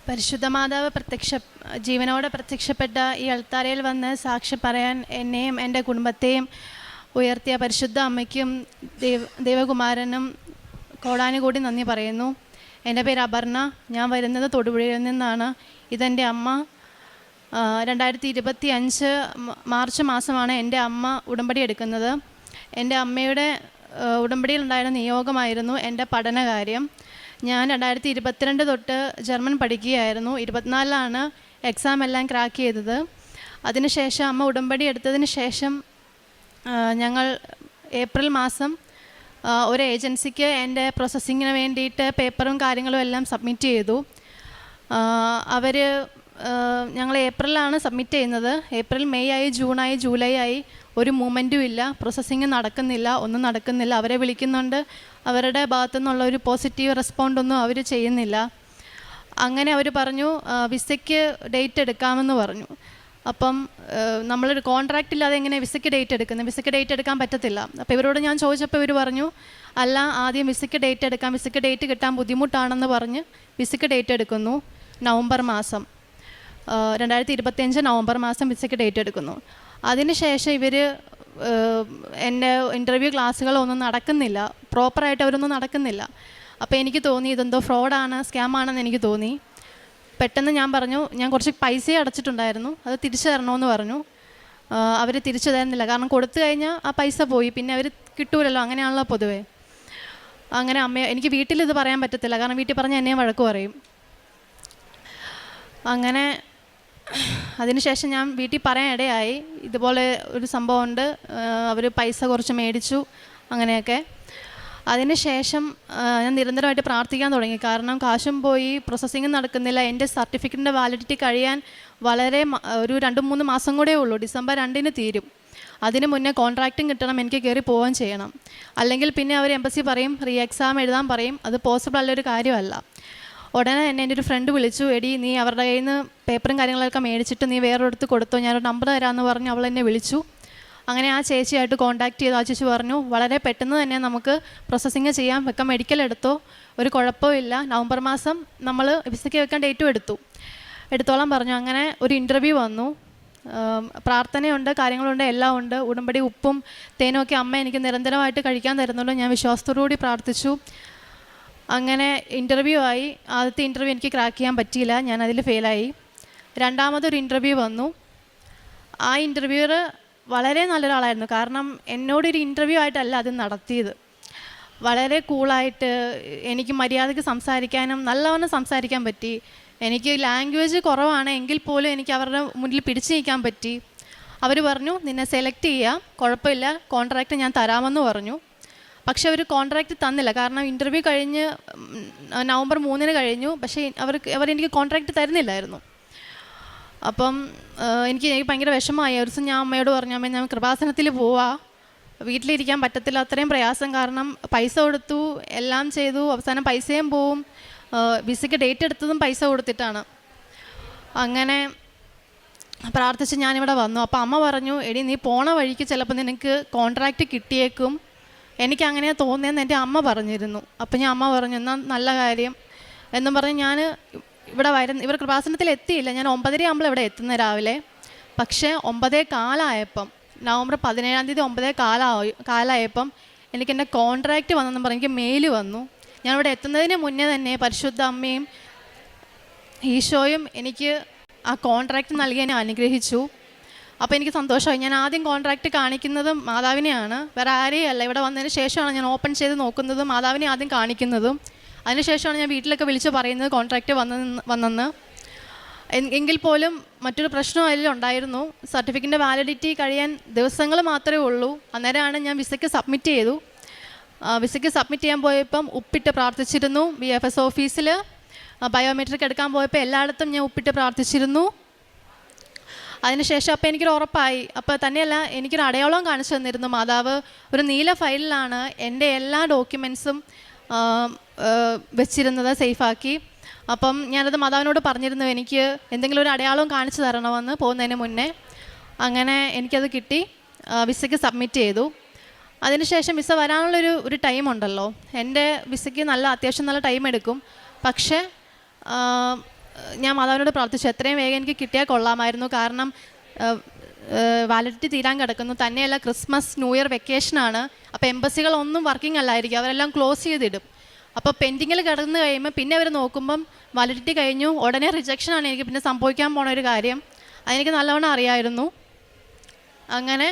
പരിശുദ്ധ മാതാവ് ജീവനോടെ പ്രത്യക്ഷപ്പെട്ട ഈ അൾത്താരയിൽ വന്ന് സാക്ഷി പറയാൻ എന്നെയും എൻ്റെ കുടുംബത്തെയും ഉയർത്തിയ പരിശുദ്ധ അമ്മയ്ക്കും ദേവകുമാരനും കോടാനുകൂടി നന്ദി പറയുന്നു. എൻ്റെ പേര് അപർണ. ഞാൻ വരുന്നത് തൊടുപുഴയിൽ നിന്നാണ്. ഇതെൻ്റെ അമ്മ. 2025 മാർച്ച് മാസമാണ് എൻ്റെ അമ്മ ഉടമ്പടി എടുക്കുന്നത്. എൻ്റെ അമ്മയുടെ ഉടമ്പടിയിലുണ്ടായിരുന്ന നിയോഗമായിരുന്നു എൻ്റെ പഠനകാര്യം. ഞാൻ 2022 തൊട്ട് ജർമ്മൻ പഠിക്കുകയായിരുന്നു. 24 എക്സാം എല്ലാം ക്രാക്ക് ചെയ്തത്. അതിനുശേഷം അമ്മ ഉടമ്പടി എടുത്തതിന് ശേഷം ഞങ്ങൾ ഏപ്രിൽ മാസം ഒരു ഏജൻസിക്ക് എൻ്റെ പ്രോസസ്സിങ്ങിന് വേണ്ടിയിട്ട് പേപ്പറും കാര്യങ്ങളും എല്ലാം സബ്മിറ്റ് ചെയ്തു. ഞങ്ങൾ ഏപ്രിലാണ് സബ്മിറ്റ് ചെയ്യുന്നത്. ഏപ്രിൽ, മെയ് ആയി, ജൂണായി, ജൂലൈ ആയി, ഒരു മൂവ്മെൻറ്റും ഇല്ല. പ്രോസസ്സിങ് നടക്കുന്നില്ല, ഒന്നും നടക്കുന്നില്ല. അവരെ വിളിക്കുന്നുണ്ട്, അവരുടെ ഭാഗത്തു നിന്നുള്ള ഒരു പോസിറ്റീവ് റെസ്പോണ്ടൊന്നും അവർ ചെയ്യുന്നില്ല. അങ്ങനെ അവർ പറഞ്ഞു വിസയ്ക്ക് ഡേറ്റ് എടുക്കാമെന്ന് പറഞ്ഞു. അപ്പം നമ്മളൊരു കോൺട്രാക്റ്റ് ഇല്ലാതെ എങ്ങനെ വിസയ്ക്ക് ഡേറ്റ് എടുക്കുന്നത്? വിസയ്ക്ക് ഡേറ്റ് എടുക്കാൻ പറ്റത്തില്ല. അപ്പോൾ ഇവരോട് ഞാൻ ചോദിച്ചപ്പോൾ ഇവർ പറഞ്ഞു, അല്ല, ആദ്യം വിസയ്ക്ക് ഡേറ്റ് എടുക്കാം, വിസയ്ക്ക് ഡേറ്റ് കിട്ടാൻ ബുദ്ധിമുട്ടാണെന്ന് പറഞ്ഞ് വിസയ്ക്ക് ഡേറ്റ് എടുക്കുന്നു. നവംബർ മാസം 2025 നവംബർ മാസം വിസയ്ക്ക് ഡേറ്റ് എടുക്കുന്നു. അതിനുശേഷം ഇവർ എൻ്റെ ഇൻ്റർവ്യൂ ക്ലാസ്സുകളൊന്നും നടക്കുന്നില്ല, പ്രോപ്പറായിട്ട് അവരൊന്നും നടക്കുന്നില്ല. അപ്പോൾ എനിക്ക് തോന്നി ഇതെന്തോ ഫ്രോഡാണ്, സ്കാമാണെന്ന് എനിക്ക് തോന്നി. പെട്ടെന്ന് ഞാൻ പറഞ്ഞു, ഞാൻ കുറച്ച് പൈസ അടച്ചിട്ടുണ്ടായിരുന്നു, അത് തിരിച്ചു തരണമെന്ന് പറഞ്ഞു. അവർ തിരിച്ചു തരുന്നില്ല. കാരണം കൊടുത്തു കഴിഞ്ഞാൽ ആ പൈസ പോയി, പിന്നെ അവർ കിട്ടൂലല്ലോ, അങ്ങനെയാണല്ലോ പൊതുവേ. അങ്ങനെ എനിക്ക് വീട്ടിലിത് പറയാൻ പറ്റത്തില്ല, കാരണം വീട്ടിൽ പറഞ്ഞാൽ എന്നെയും വഴക്ക് പറയും. അങ്ങനെ അതിനുശേഷം ഞാൻ വീട്ടിൽ പറയാൻ ഇടയായി, ഇതുപോലെ ഒരു സംഭവമുണ്ട്, അവർ പൈസ കുറച്ച് മേടിച്ചു, അങ്ങനെയൊക്കെ. അതിനുശേഷം ഞാൻ നിരന്തരമായിട്ട് പ്രാർത്ഥിക്കാൻ തുടങ്ങി. കാരണം കാശും പോയി, പ്രോസസ്സിങ് നടക്കുന്നില്ല. എൻ്റെ സർട്ടിഫിക്കറ്റിൻ്റെ വാലിഡിറ്റി കഴിയാൻ ഒരു 2-3 മാസം കൂടെ ഉള്ളൂ. ഡിസംബർ 2 തീരും. അതിന് മുന്നേ കോൺട്രാക്റ്റും കിട്ടണം, എനിക്ക് കയറി പോവുകയും ചെയ്യണം. അല്ലെങ്കിൽ പിന്നെ അവർ എംബസി പറയും, റീ എക്സാം എഴുതാൻ പറയും. അത് പോസിബിൾ അല്ലൊരു കാര്യമല്ല. ഉടനെ തന്നെ എൻ്റെ ഒരു ഫ്രണ്ട് വിളിച്ചു, എടി നീ അവരുടെ കയ്യിൽ നിന്ന് പേപ്പറും കാര്യങ്ങളൊക്കെ മേടിച്ചിട്ട് നീ വേറൊരിടത്ത് കൊടുത്തോ, ഞാനൊരു നമ്പർ തരാമെന്ന് പറഞ്ഞ് അവൾ എന്നെ വിളിച്ചു. അങ്ങനെ ആ ചേച്ചിയായിട്ട് കോൺടാക്റ്റ് ചെയ്തു. ആ ചേച്ചി പറഞ്ഞു, വളരെ പെട്ടെന്ന് തന്നെ നമുക്ക് പ്രോസസ്സിങ് ചെയ്യാം, വെക്കാം, മെഡിക്കൽ എടുത്തോ, ഒരു കുഴപ്പമില്ല. നവംബർ മാസം നമ്മൾ വിസയ്ക്ക് വെക്കാൻ ഡേറ്റും എടുത്തോളാൻ പറഞ്ഞു. അങ്ങനെ ഒരു ഇൻ്റർവ്യൂ വന്നു. പ്രാർത്ഥനയുണ്ട്, കാര്യങ്ങളുണ്ട്, എല്ലാം ഉണ്ട്. ഉടമ്പടി ഉപ്പും തേനും ഒക്കെ അമ്മ എനിക്ക് നിരന്തരമായിട്ട് കഴിക്കാൻ തരുന്നുണ്ട്. ഞാൻ വിശ്വാസത്തോടുകൂടി പ്രാർത്ഥിച്ചു. അങ്ങനെ ഇൻ്റർവ്യൂ ആയി. ആദ്യത്തെ ഇൻ്റർവ്യൂ എനിക്ക് ക്രാക്ക് ചെയ്യാൻ പറ്റിയില്ല, ഞാൻ അതിൽ ഫെയിലായി. രണ്ടാമതൊരു ഇൻ്റർവ്യൂ വന്നു. ആ ഇൻ്റർവ്യൂവർ വളരെ നല്ലൊരാളായിരുന്നു. കാരണം എന്നോടൊരു ഇൻ്റർവ്യൂ ആയിട്ടല്ല അത് നടത്തിയത്. വളരെ കൂളായിട്ട് എനിക്ക് മര്യാദയ്ക്ക് സംസാരിക്കാനും നല്ലവണ്ണം സംസാരിക്കാൻ പറ്റി. എനിക്ക് ലാംഗ്വേജ് കുറവാണ് എങ്കിൽ പോലും എനിക്ക് അവരുടെ മുന്നിൽ പിടിച്ചു നിൽക്കാൻ പറ്റി. അവർ പറഞ്ഞു, നിന്നെ സെലക്ട് ചെയ്യാം, കുഴപ്പമില്ല, കോൺട്രാക്റ്റ് ഞാൻ തരാമെന്ന് പറഞ്ഞു. പക്ഷെ അവർ കോൺട്രാക്റ്റ് തന്നില്ല. കാരണം ഇൻ്റർവ്യൂ കഴിഞ്ഞ് നവംബർ 3 കഴിഞ്ഞു. പക്ഷേ അവരെനിക്ക് കോൺട്രാക്റ്റ് തരുന്നില്ലായിരുന്നു. അപ്പം എനിക്ക് ഭയങ്കര വിഷമമായി. ഒരു ദിവസം ഞാൻ അമ്മയോട് പറഞ്ഞു, അമ്മ ഞാൻ കൃപാസനത്തിൽ പോവാം, വീട്ടിലിരിക്കാൻ പറ്റത്തില്ല, അത്രയും പ്രയാസം. കാരണം പൈസ കൊടുത്തു, എല്ലാം ചെയ്തു, അവസാനം പൈസയും പോവും. വിസയ്ക്ക് ഡേറ്റ് എടുത്തതും പൈസ കൊടുത്തിട്ടാണ്. അങ്ങനെ പ്രാർത്ഥിച്ച് ഞാനിവിടെ വന്നു. അപ്പോൾ അമ്മ പറഞ്ഞു, എടി നീ പോണ വഴിക്ക് ചിലപ്പോൾ നിനക്ക് കോൺട്രാക്റ്റ് കിട്ടിയേക്കും, എനിക്ക് അങ്ങനെ തോന്നിയെന്ന് എൻ്റെ അമ്മ പറഞ്ഞിരുന്നു. അപ്പം അമ്മ പറഞ്ഞു, എന്നാൽ നല്ല കാര്യം എന്നും പറഞ്ഞ് ഞാൻ ഇവർ കൃപാസനത്തിൽ എത്തിയില്ല. ഞാൻ 9:30 ആകുമ്പോൾ ഇവിടെ എത്തുന്നത് രാവിലെ. പക്ഷേ 9:15 ആയപ്പം, നവംബർ 17 9:15 എനിക്ക് എൻ്റെ കോൺട്രാക്റ്റ് വന്നെന്ന് പറഞ്ഞ് എനിക്ക് മെയിൽ വന്നു. ഞാൻ ഇവിടെ എത്തുന്നതിന് മുന്നേ തന്നെ പരിശുദ്ധ അമ്മയും ഈശോയും എനിക്ക് ആ കോൺട്രാക്റ്റ് നൽകി എന്നെ അനുഗ്രഹിച്ചു. അപ്പോൾ എനിക്ക് സന്തോഷമായി. ഞാൻ ആദ്യം കോൺട്രാക്റ്റ് കാണിക്കുന്നതും മാതാവിനെയാണ്, വേറെ ആരെയും അല്ല. ഇവിടെ വന്നതിന് ശേഷമാണ് ഞാൻ ഓപ്പൺ ചെയ്ത് നോക്കുന്നതും മാതാവിനെ ആദ്യം കാണിക്കുന്നതും. അതിനുശേഷമാണ് ഞാൻ വീട്ടിലൊക്കെ വിളിച്ച് പറയുന്നത് കോൺട്രാക്റ്റ് വന്നെന്ന്. എങ്കിൽ പോലും മറ്റൊരു പ്രശ്നം അതിലുണ്ടായിരുന്നു. സർട്ടിഫിക്കറ്റിൻ്റെ വാലിഡിറ്റി കഴിയാൻ ദിവസങ്ങൾ മാത്രമേ ഉള്ളൂ. അന്നേരമാണ് ഞാൻ വിസയ്ക്ക് സബ്മിറ്റ് ചെയ്തു. വിസയ്ക്ക് സബ്മിറ്റ് ചെയ്യാൻ പോയപ്പം ഉപ്പിട്ട് പ്രാർത്ഥിച്ചിരുന്നു. BFS ഓഫീസിൽ ബയോമെട്രിക് എടുക്കാൻ പോയപ്പോൾ എല്ലായിടത്തും ഞാൻ ഉപ്പിട്ട് പ്രാർത്ഥിച്ചിരുന്നു. അതിനുശേഷം അപ്പോൾ എനിക്കൊരു ഉറപ്പായി. അപ്പോൾ തന്നെയല്ല, എനിക്കൊരു അടയാളം കാണിച്ചു തന്നിരുന്നു മാതാവ്. ഒരു നീല ഫയലിലാണ് എൻ്റെ എല്ലാ ഡോക്യുമെൻസും വെച്ചിരുന്നത്, സേഫാക്കി. അപ്പം ഞാനത് മാതാവിനോട് പറഞ്ഞിരുന്നു, എനിക്ക് എന്തെങ്കിലും ഒരു അടയാളവും കാണിച്ചു തരണമെന്ന് പോകുന്നതിന് മുന്നേ. അങ്ങനെ എനിക്കത് കിട്ടി. വിസയ്ക്ക് സബ്മിറ്റ് ചെയ്തു. അതിനുശേഷം വിസ വരാനുള്ളൊരു ടൈമുണ്ടല്ലോ. എൻ്റെ വിസയ്ക്ക് അത്യാവശ്യം നല്ല ടൈം എടുക്കും. പക്ഷേ ഞാൻ മാതാവിനോട് പ്രാർത്ഥിച്ചു എത്രയും വേഗം എനിക്ക് കിട്ടിയാൽ കൊള്ളാമായിരുന്നു. കാരണം വാലിഡിറ്റി തീരാൻ കിടക്കുന്നു. തന്നെയല്ല ക്രിസ്മസ് ന്യൂ ഇയർ വെക്കേഷനാണ്. അപ്പോൾ എംബസികളൊന്നും വർക്കിംഗ് അല്ലായിരിക്കും, അവരെല്ലാം ക്ലോസ് ചെയ്തിടും. അപ്പോൾ പെൻഡിങ്ങിൽ കിടന്ന് കഴിയുമ്പോൾ പിന്നെ അവർ നോക്കുമ്പം വാലിഡിറ്റി കഴിഞ്ഞു, ഉടനെ റിജക്ഷനാണ് എനിക്ക് പിന്നെ സംഭവിക്കാൻ പോണ ഒരു കാര്യം. അതെനിക്ക് നല്ലവണ്ണം അറിയായിരുന്നു. അങ്ങനെ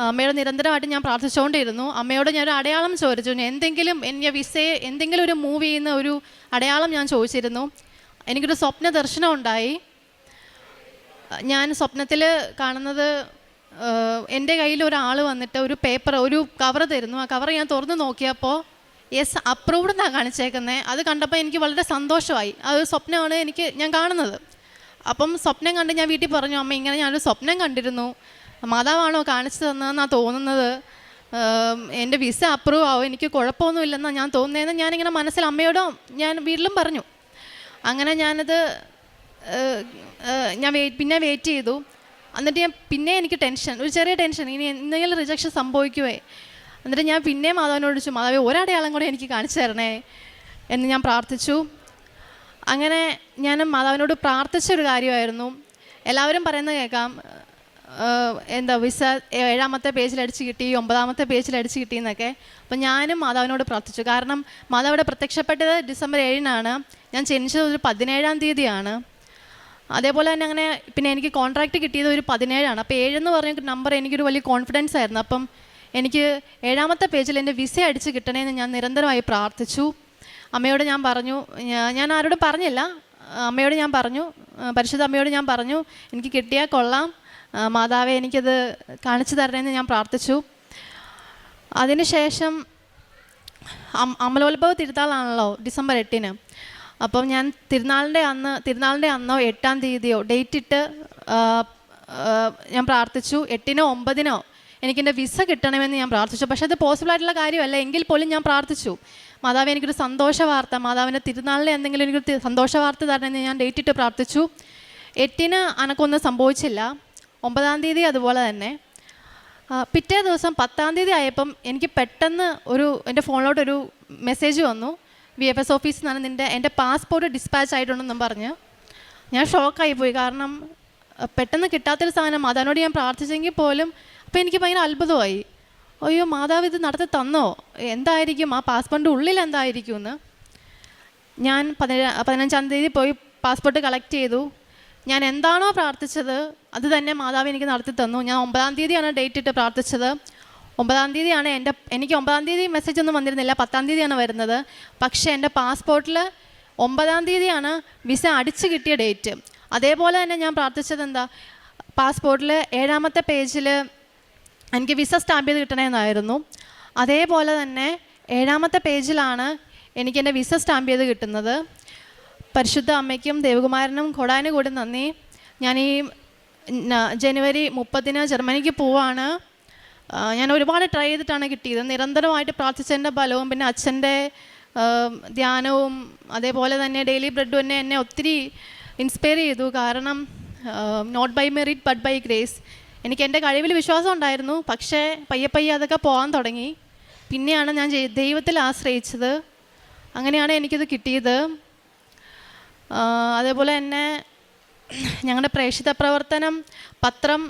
അമ്മയോട് നിരന്തരമായിട്ട് ഞാൻ പ്രാർത്ഥിച്ചുകൊണ്ടിരുന്നു. അമ്മയോട് ഞാനൊരു അടയാളം ചോദിച്ചു, എന്തെങ്കിലും എൻ്റെ വിസയെ എന്തെങ്കിലും ഒരു മൂവ് ചെയ്യുന്ന ഒരു അടയാളം ഞാൻ ചോദിച്ചിരുന്നു. എനിക്കൊരു സ്വപ്ന ദർശനം ഉണ്ടായി. ഞാൻ സ്വപ്നത്തിൽ കാണുന്നത് എൻ്റെ കയ്യിൽ ഒരാൾ വന്നിട്ട് ഒരു പേപ്പർ, ഒരു കവർ തരുന്നു. ആ കവർ ഞാൻ തുറന്ന് നോക്കിയപ്പോൾ യെസ് അപ്രൂവ്ഡ് എന്നാണ് കാണിച്ചേക്കുന്നത്. അത് കണ്ടപ്പോൾ എനിക്ക് വളരെ സന്തോഷമായി. അതൊരു സ്വപ്നമാണ് ഞാൻ കാണുന്നത്. അപ്പം സ്വപ്നം കണ്ട് ഞാൻ വീട്ടിൽ പറഞ്ഞു, അമ്മ ഇങ്ങനെ ഞാനൊരു സ്വപ്നം കണ്ടിരുന്നു, മാതാവാണോ കാണിച്ചു തന്നതെന്നാണ് തോന്നുന്നത്, എൻ്റെ വിസ അപ്രൂവ് ആവും, എനിക്ക് കുഴപ്പമൊന്നുമില്ലെന്നാണ് ഞാൻ തോന്നുന്നതെന്ന് ഞാനിങ്ങനെ മനസ്സിൽ അമ്മയോടും ഞാൻ വീട്ടിലും പറഞ്ഞു. അങ്ങനെ ഞാനത് പിന്നെ വെയിറ്റ് ചെയ്തു. എന്നിട്ട് പിന്നെ എനിക്ക് ടെൻഷൻ, ഒരു ചെറിയ ടെൻഷൻ, ഇനി എന്തെങ്കിലും റിജക്ഷൻ സംഭവിക്കുമേ. എന്നിട്ട് ഞാൻ പിന്നെ മാതാവിനോട് ചോദിച്ചു, മാതാവേ ഒരടയാളം കൂടെ എനിക്ക് കാണിച്ചു തരണേ എന്ന് ഞാൻ പ്രാർത്ഥിച്ചു. അങ്ങനെ ഞാൻ മാതാവിനോട് പ്രാർത്ഥിച്ചൊരു കാര്യമായിരുന്നു. എല്ലാവരും പറയുന്നത് കേൾക്കാം, വിസ 7ാമത്തെ പേജിലടിച്ച് കിട്ടി, 9ാമത്തെ പേജിലടിച്ച് കിട്ടിയെന്നൊക്കെ. അപ്പം ഞാനും മാതാവിനോട് പ്രാർത്ഥിച്ചു. കാരണം മാതാവിടെ പ്രത്യക്ഷപ്പെട്ടത് ഡിസംബർ 7-നാണ്, ഞാൻ ജനിച്ചത് ഒരു 17-ാം തീയതിയാണ്. അതേപോലെ തന്നെ അങ്ങനെ പിന്നെ എനിക്ക് കോൺട്രാക്റ്റ് കിട്ടിയത് ഒരു 17-ആണ്. അപ്പോൾ 7 എന്ന് പറഞ്ഞ നമ്പർ എനിക്കൊരു വലിയ കോൺഫിഡൻസ് ആയിരുന്നു. അപ്പം എനിക്ക് 7ാമത്തെ പേജിൽ എൻ്റെ വിസ അടിച്ച് കിട്ടണമെന്ന് ഞാൻ നിരന്തരമായി പ്രാർത്ഥിച്ചു. അമ്മയോട് ഞാൻ പറഞ്ഞു, ഞാൻ ആരോടും പറഞ്ഞില്ല, അമ്മയോട് ഞാൻ പറഞ്ഞു, പരിശുദ്ധ അമ്മയോട് ഞാൻ പറഞ്ഞു, എനിക്ക് കിട്ടിയാൽ കൊള്ളാം, മാതാവേ എനിക്കത് കാണിച്ചു തരണമെന്ന് ഞാൻ പ്രാർത്ഥിച്ചു. അതിനുശേഷം അമലോത്ഭവ തിരുനാളാണല്ലോ ഡിസംബർ 8-ന്. അപ്പം ഞാൻ തിരുനാളിൻ്റെ അന്നോ 8-ാം തീയതിയോ ഡേറ്റ് ഇട്ട് ഞാൻ പ്രാർത്ഥിച്ചു. 8-നോ 9-നോ എനിക്കെൻ്റെ വിസ കിട്ടണമെന്ന് ഞാൻ പ്രാർത്ഥിച്ചു. പക്ഷേ അത് പോസിബിൾ ആയിട്ടുള്ള കാര്യമല്ല, എങ്കിൽ പോലും ഞാൻ പ്രാർത്ഥിച്ചു, മാതാവ് എനിക്കൊരു സന്തോഷ വാർത്ത, മാതാവിൻ്റെ തിരുനാളിൽ എന്തെങ്കിലും എനിക്കൊരു സന്തോഷ വാർത്ത തരണമെന്ന് ഞാൻ ഡേറ്റ് ഇട്ട് പ്രാർത്ഥിച്ചു. 8-ന് അനക്കൊന്നും സംഭവിച്ചില്ല. 9-ാം തീയതി അതുപോലെ തന്നെ. പിറ്റേ ദിവസം 10-ാം തീയതി ആയപ്പം എനിക്ക് പെട്ടെന്ന് എൻ്റെ ഫോണിലോട്ടൊരു മെസ്സേജ് വന്നു, VFS ഓഫീസിൽ നിന്നാണ് എൻ്റെ പാസ്പോർട്ട് ഡിസ്പാച്ച് ആയിട്ടുണ്ടെന്നും പറഞ്ഞ്. ഞാൻ ഷോക്കായിപ്പോയി. കാരണം പെട്ടെന്ന് കിട്ടാത്തൊരു സാധനം മാതാവിനോട് ഞാൻ പ്രാർത്ഥിച്ചെങ്കിൽ പോലും അപ്പോൾ എനിക്ക് ഭയങ്കര അത്ഭുതമായി. അയ്യോ മാതാവ് ഇത് നടത്തി തന്നോ, എന്തായിരിക്കും ആ പാസ്പോർട്ടിൻ്റെ ഉള്ളിൽ എന്തായിരിക്കും എന്ന്. ഞാൻ 15-ാം തീയതി പോയി പാസ്പോർട്ട് കളക്ട് ചെയ്തു. ഞാൻ എന്താണോ പ്രാർത്ഥിച്ചത് അത് തന്നെ മാതാവ് എനിക്ക് നടത്തി തന്നു. ഞാൻ 9-ാം തീയതിയാണ് ഡേറ്റ് ഇട്ട് പ്രാർത്ഥിച്ചത്. 9-ാം തീയതിയാണ് എനിക്ക് 9-ാം തീയതി മെസ്സേജ് ഒന്നും വന്നിരുന്നില്ല, 10-ാം തീയതിയാണ് വരുന്നത്. പക്ഷേ എൻ്റെ പാസ്പോർട്ടിൽ 9-ാം തീയതിയാണ് വിസ അടിച്ച് കിട്ടിയ ഡേറ്റ്. അതേപോലെ തന്നെ ഞാൻ പ്രാർത്ഥിച്ചത് പാസ്പോർട്ടിൽ 7ാമത്തെ പേജിൽ എനിക്ക് വിസ സ്റ്റാമ്പ് ചെയ്ത് കിട്ടണമെന്നായിരുന്നു. അതേപോലെ തന്നെ 7ാമത്തെ പേജിലാണ് എനിക്ക് എൻ്റെ വിസ സ്റ്റാമ്പ് ചെയ്ത് കിട്ടുന്നത്. പരിശുദ്ധ അമ്മയ്ക്കും ദേവകുമാരനും കൊടാനുകൂടി നന്ദി. ഞാൻ ഈ ജനുവരി 30-ന് ജർമ്മനിക്ക് പോവാണ്. ഞാൻ ഒരുപാട് ട്രൈ ചെയ്തിട്ടാണ് കിട്ടിയത്. നിരന്തരമായിട്ട് പ്രാർത്ഥിച്ചതിൻ്റെ ബലവും പിന്നെ അച്ഛൻ്റെ ധ്യാനവും അതേപോലെ തന്നെ ഡെയിലി ബ്രെഡും എന്നെ ഒത്തിരി ഇൻസ്പയർ ചെയ്തു. കാരണം not by merit but by grace. എനിക്ക് എൻ്റെ കഴിവിൽ വിശ്വാസം ഉണ്ടായിരുന്നു, പക്ഷേ പയ്യെ അതൊക്കെ പോകാൻ തുടങ്ങി. പിന്നെയാണ് ഞാൻ ദൈവത്തിൽ ആശ്രയിച്ചത്. അങ്ങനെയാണ് എനിക്കിത് കിട്ടിയത്. അതേപോലെ തന്നെ ഞങ്ങളുടെ പ്രേക്ഷിത പ്രവർത്തനം പത്രം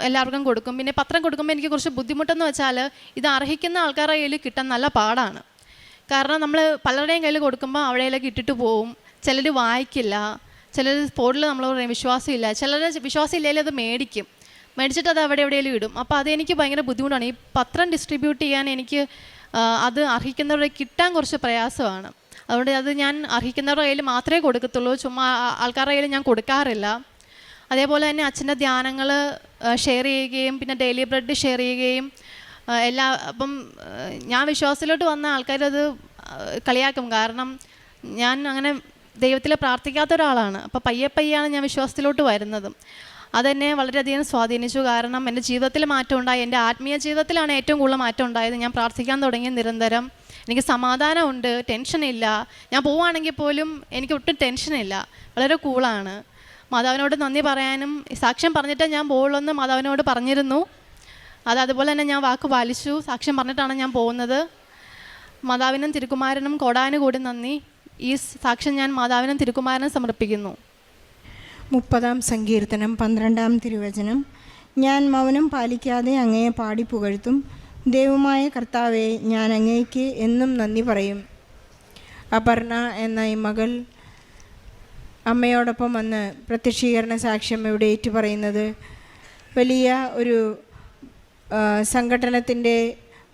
എല്ലാവർക്കും കൊടുക്കും. പിന്നെ പത്രം കൊടുക്കുമ്പോൾ എനിക്ക് കുറച്ച് ബുദ്ധിമുട്ടെന്ന് വെച്ചാൽ ഇത് അർഹിക്കുന്ന ആൾക്കാരുടെ കയ്യിൽ കിട്ടാൻ നല്ല പാടാണ്. കാരണം നമ്മൾ പലരുടെയും കയ്യിൽ കൊടുക്കുമ്പോൾ അവിടെയിലേക്ക് ഇട്ടിട്ട് പോവും. ചിലർ വായിക്കില്ല, ചിലർ സ്പോട്ടിൽ നമ്മൾ പറയും വിശ്വാസമില്ല, ചിലർ വിശ്വാസം ഇല്ലെങ്കിൽ അത് മേടിച്ചിട്ട് അത് എവിടെയെങ്കിലും ഇടും. അപ്പോൾ അതെനിക്ക് ഭയങ്കര ബുദ്ധിമുട്ടാണ്. ഈ പത്രം ഡിസ്ട്രിബ്യൂട്ട് ചെയ്യാൻ എനിക്ക് അത് അർഹിക്കുന്നവരെ കിട്ടാൻ കുറച്ച് പ്രയാസമാണ്. അതുകൊണ്ട് അത് ഞാൻ അർഹിക്കുന്നവരുടെ കയ്യിൽ മാത്രമേ കൊടുക്കത്തുള്ളൂ, ചുമ്മാ ആൾക്കാരുടെ കയ്യിൽ ഞാൻ കൊടുക്കാറില്ല. അതേപോലെ തന്നെ അച്ഛൻ്റെ ധ്യാനങ്ങൾ ഷെയർ ചെയ്യുകയും പിന്നെ ഡെയിലി ബ്രെഡ് ഷെയർ ചെയ്യുകയും അപ്പം ഞാൻ വിശ്വാസത്തിലോട്ട് വന്ന ആൾക്കാരത് കളിയാക്കും. കാരണം ഞാൻ അങ്ങനെ ദൈവത്തിൽ പ്രാർത്ഥിക്കാത്ത ഒരാളാണ്. അപ്പോൾ പയ്യാണ് ഞാൻ വിശ്വാസത്തിലോട്ട് വരുന്നത്. അതെന്നെ വളരെയധികം സ്വാധീനിച്ചു. കാരണം എൻ്റെ ജീവിതത്തിൽ മാറ്റം ഉണ്ടായി. എൻ്റെ ആത്മീയ ജീവിതത്തിലാണ് ഏറ്റവും കൂടുതൽ മാറ്റം ഉണ്ടായത്. ഞാൻ പ്രാർത്ഥിക്കാൻ തുടങ്ങിയ നിരന്തരം എനിക്ക് സമാധാനമുണ്ട്, ടെൻഷനില്ല. ഞാൻ പോവുകയാണെങ്കിൽ പോലും എനിക്ക് ഒട്ടും ടെൻഷനില്ല, വളരെ കൂളാണ്. മാതാവിനോട് നന്ദി പറയാനും സാക്ഷ്യം പറഞ്ഞിട്ട് ഞാൻ പോകുള്ളൂ മാതാവിനോട് പറഞ്ഞിരുന്നു. അതുപോലെ തന്നെ ഞാൻ വാക്ക് പാലിച്ചു. സാക്ഷ്യം പറഞ്ഞിട്ടാണ് ഞാൻ പോകുന്നത്. മാതാവിനും തിരുക്കുമാരനും കൊടാനുകൂടി നന്ദി. ഈ സാക്ഷ്യം ഞാൻ മാതാവിനും തിരുക്കുമാരനും സമർപ്പിക്കുന്നു. 30-ാം സങ്കീർത്തനം 12-ാം തിരുവചനം. ഞാൻ മൗനം പാലിക്കാതെ അങ്ങയെ പാടി പുകഴ്ത്തും. ദൈവമായ കർത്താവെ, ഞാൻ അങ്ങേക്ക് എന്നും നന്ദി പറയും. അപർണ എന്ന ഈ മകൾ അമ്മയോടൊപ്പം വന്ന് പ്രത്യക്ഷീകരണ സാക്ഷ്യം ഇവിടെ ഏറ്റുപറയുന്നത് വലിയ ഒരു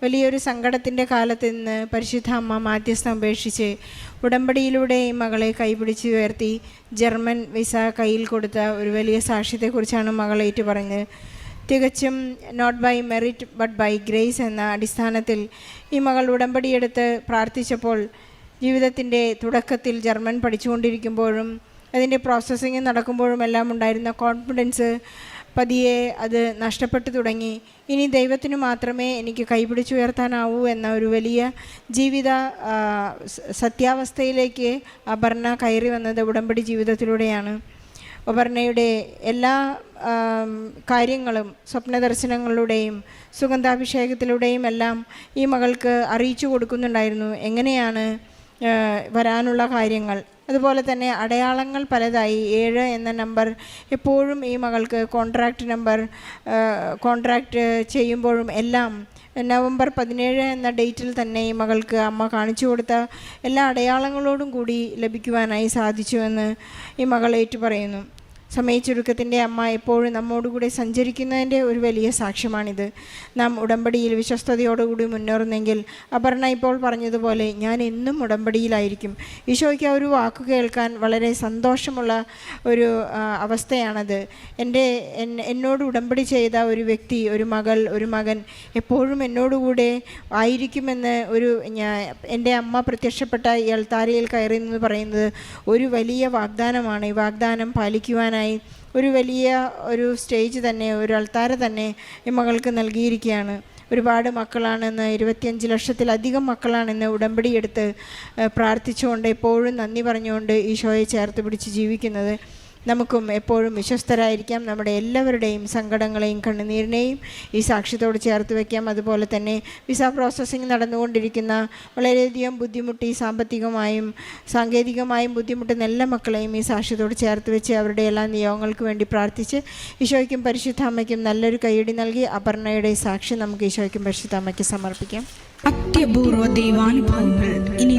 വലിയൊരു സങ്കടത്തിൻ്റെ കാലത്ത് നിന്ന് പരിശുദ്ധ അമ്മ മാധ്യസ്ഥം ഉപേക്ഷിച്ച് ഉടമ്പടിയിലൂടെ ഈ മകളെ കൈപിടിച്ച് ഉയർത്തി ജർമ്മൻ വിസ കയ്യിൽ കൊടുത്ത ഒരു വലിയ സാക്ഷ്യത്തെക്കുറിച്ചാണ് മകൾ ഏറ്റുപറഞ്ഞത്. തികച്ചും not by merit but by grace എന്ന അടിസ്ഥാനത്തിൽ ഈ മകൾ ഉടമ്പടിയെടുത്ത് പ്രാർത്ഥിച്ചപ്പോൾ ജീവിതത്തിൻ്റെ തുടക്കത്തിൽ ജർമ്മൻ പഠിച്ചുകൊണ്ടിരിക്കുമ്പോഴും അതിൻ്റെ പ്രോസസ്സിങ് നടക്കുമ്പോഴും എല്ലാം ഉണ്ടായിരുന്ന കോൺഫിഡൻസ് പതിയെ അത് നഷ്ടപ്പെട്ടു തുടങ്ങി. ഇനി ദൈവത്തിന് മാത്രമേ എനിക്ക് കൈപിടിച്ചുയർത്താനാവൂ എന്ന ഒരു വലിയ ജീവിത സത്യാവസ്ഥയിലേക്ക് അപർണ കയറി വന്നത് ഉടമ്പടി ജീവിതത്തിലൂടെയാണ്. അപർണയുടെ എല്ലാ കാര്യങ്ങളും സ്വപ്നദർശനങ്ങളിലൂടെയും സുഗന്ധാഭിഷേകത്തിലൂടെയും എല്ലാം ഈ മകൾക്ക് അറിയിച്ചു കൊടുക്കുന്നുണ്ടായിരുന്നു എങ്ങനെയാണ് വരാനുള്ള കാര്യങ്ങൾ. അതുപോലെ തന്നെ അടയാളങ്ങൾ പലതായി. 7 എന്ന നമ്പർ എപ്പോഴും ഈ മകൾക്ക് കോൺട്രാക്റ്റ് ചെയ്യുമ്പോഴും എല്ലാം നവംബർ 17 എന്ന ഡേറ്റിൽ തന്നെ ഈ മകൾക്ക് അമ്മ കാണിച്ചു കൊടുത്ത എല്ലാ അടയാളങ്ങളോടും കൂടി ലഭിക്കുവാനായി സാധിച്ചുവെന്ന് ഈ മകൾ ഏറ്റുപറയുന്നു. സമയച്ചുരുക്കത്തിൻ്റെ അമ്മ എപ്പോഴും നമ്മോടുകൂടെ സഞ്ചരിക്കുന്നതിൻ്റെ ഒരു വലിയ സാക്ഷ്യമാണിത്. നാം ഉടമ്പടിയിൽ വിശ്വസ്തയോടുകൂടി മുന്നേറുന്നെങ്കിൽ അപർണ ഇപ്പോൾ പറഞ്ഞതുപോലെ ഞാൻ എന്നും ഉടമ്പടിയിലായിരിക്കും. ഈശോയ്ക്ക് ആ ഒരു വാക്ക് കേൾക്കാൻ വളരെ സന്തോഷമുള്ള ഒരു അവസ്ഥയാണത്. എന്നോട് ഉടമ്പടി ചെയ്ത ഒരു വ്യക്തി, ഒരു മകൾ, ഒരു മകൻ എപ്പോഴും എന്നോടുകൂടെ ആയിരിക്കുമെന്ന് എൻ്റെ അമ്മ പ്രത്യക്ഷപ്പെട്ട ഈ അൾത്താരയിൽ കയറി എന്ന് പറയുന്നത് ഒരു വലിയ വാഗ്ദാനമാണ്. ഈ വാഗ്ദാനം പാലിക്കുവാനായി ഒരു വലിയ ഒരു സ്റ്റേജ് തന്നെ, ഒരു അൾത്താര തന്നെ ഈ മകൾക്ക് നൽകിയിരിക്കുകയാണ്. ഒരുപാട് മക്കളാണെന്ന്, 25 ലക്ഷത്തിലധികം മക്കളാണെന്ന് ഉടമ്പടിയെടുത്ത് പ്രാർത്ഥിച്ചുകൊണ്ട് എപ്പോഴും നന്ദി പറഞ്ഞുകൊണ്ട് ഈശോയെ ചേർത്ത് പിടിച്ച് ജീവിക്കുന്നത്. നമുക്കും എപ്പോഴും വിശ്വസ്തരായിരിക്കാം. നമ്മുടെ എല്ലാവരുടെയും സങ്കടങ്ങളെയും കണ്ണുനീരിനെയും ഈ സാക്ഷ്യത്തോട് ചേർത്ത് വയ്ക്കാം. അതുപോലെ തന്നെ വിസ പ്രോസസ്സിങ് നടന്നുകൊണ്ടിരിക്കുന്ന വളരെയധികം ബുദ്ധിമുട്ടി സാമ്പത്തികമായും സാങ്കേതികമായും ബുദ്ധിമുട്ടുന്ന എല്ലാ മക്കളെയും ഈ സാക്ഷ്യത്തോട് ചേർത്ത് വെച്ച് അവരുടെ എല്ലാ നിയോഗങ്ങൾക്ക് വേണ്ടി പ്രാർത്ഥിച്ച് ഈശോയ്ക്കും പരിശുദ്ധ അമ്മയ്ക്കും നല്ലൊരു കൈയടി നൽകി അപർണയുടെ സാക്ഷ്യം നമുക്ക് ഈശോയ്ക്കും പരിശുദ്ധ അമ്മയ്ക്ക് സമർപ്പിക്കാം. അത്യപൂർവ ദൈവാനുഭവങ്ങൾ ഇനി